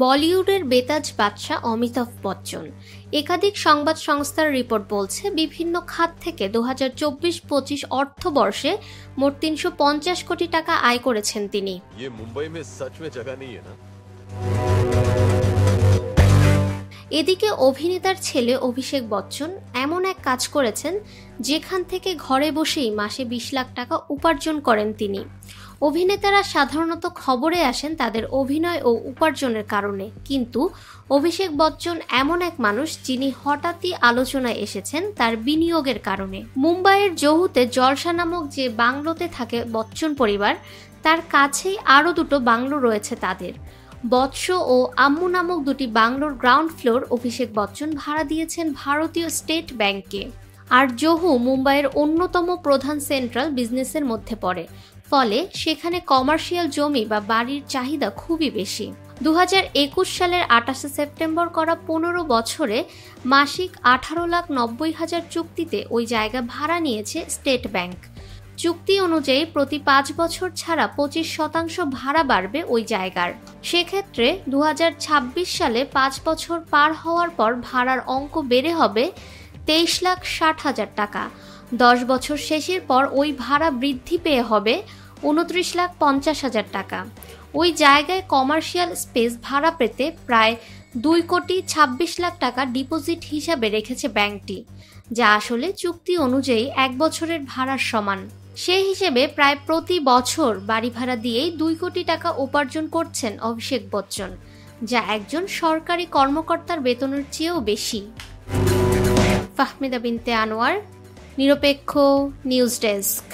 বলিউডের বেতাজ বাদশা অমিতাভ বচ্চন। একাধিক সংবাদ সংস্থার রিপোর্ট বলছে, বিভিন্ন খাত থেকে 2024-25 অর্থবর্ষে মোট 350 কোটি টাকা আয় করেছেন তিনি। এদিকে অভিনেতার ছেলে অভিষেক বচ্চন এমন এক কাজ করেছেন যেখান থেকে ঘরে বসেই মাসে 20 লাখ টাকা উপার্জন করেন তিনি। অভিনেতারা সাধারণত খবরে আসেন তাদের অভিনয় ও উপার্জনের কারণে, কিন্তু অভিষেক বচ্চন এমন এক মানুষ যিনি হঠাৎই আলোচনায় এসেছেন তার বিনিয়োগের কারণে। মুম্বাইয়ের জহুতে জলসা নামক যে বাংলোতে থাকে বচ্চন পরিবার, তার কাছেই আরও দুটো বাংলো রয়েছে তাদের। বৎস ও আম্মু নামক দুটি বাংলোর গ্রাউন্ড ফ্লোর অভিষেক বচ্চন ভাড়া দিয়েছেন ভারতীয় স্টেট ব্যাংকে। আর জহু মুম্বাইয়ের অন্যতম প্রধান সেন্ট্রাল বিজনেসের মধ্যে পড়ে, ফলে সেখানে কমার্শিয়াল জমি বা বাড়ির চাহিদা খুবই বেশি। 2021 সালের 28 সেপ্টেম্বর করা 15 বছরে মাসিক 18,90,000 চুক্তিতে ওই জায়গা ভাড়া নিয়েছে স্টেট ব্যাংক। চুক্তি অনুযায়ী প্রতি 5 বছর ছাড়া 25% ভাড়া বাড়বে ওই জায়গার। সেক্ষেত্রে 2026 সালে 5 বছর পার হওয়ার পর ভাড়ার অঙ্ক বেড়ে হবে 23,60,000 টাকা। 10 বছর শেষের পর ওই ভাড়া বৃদ্ধি পেয়ে হবে 29,50,000 টাকা। ওই জায়গায় কমার্শিয়াল স্পেস ভাড়া পেতে প্রায় 2,26 লাখ টাকা ডিপোজিট হিসাবে রেখেছে ব্যাংকটি, যা আসলে চুক্তি অনুযায়ী 1 বছরের ভাড়ার সমান। সেই হিসেবে প্রায় প্রতি বছর বাড়ি ভাড়া দিয়েই 2 কোটি টাকা উপার্জন করছেন অভিষেক বচ্চন, যা একজন সরকারি কর্মকর্তার বেতনের চেয়েও বেশি। ফাহমিদা বিনতে আনোয়ার, নিরপেক্ষ নিউজ ডেস্ক।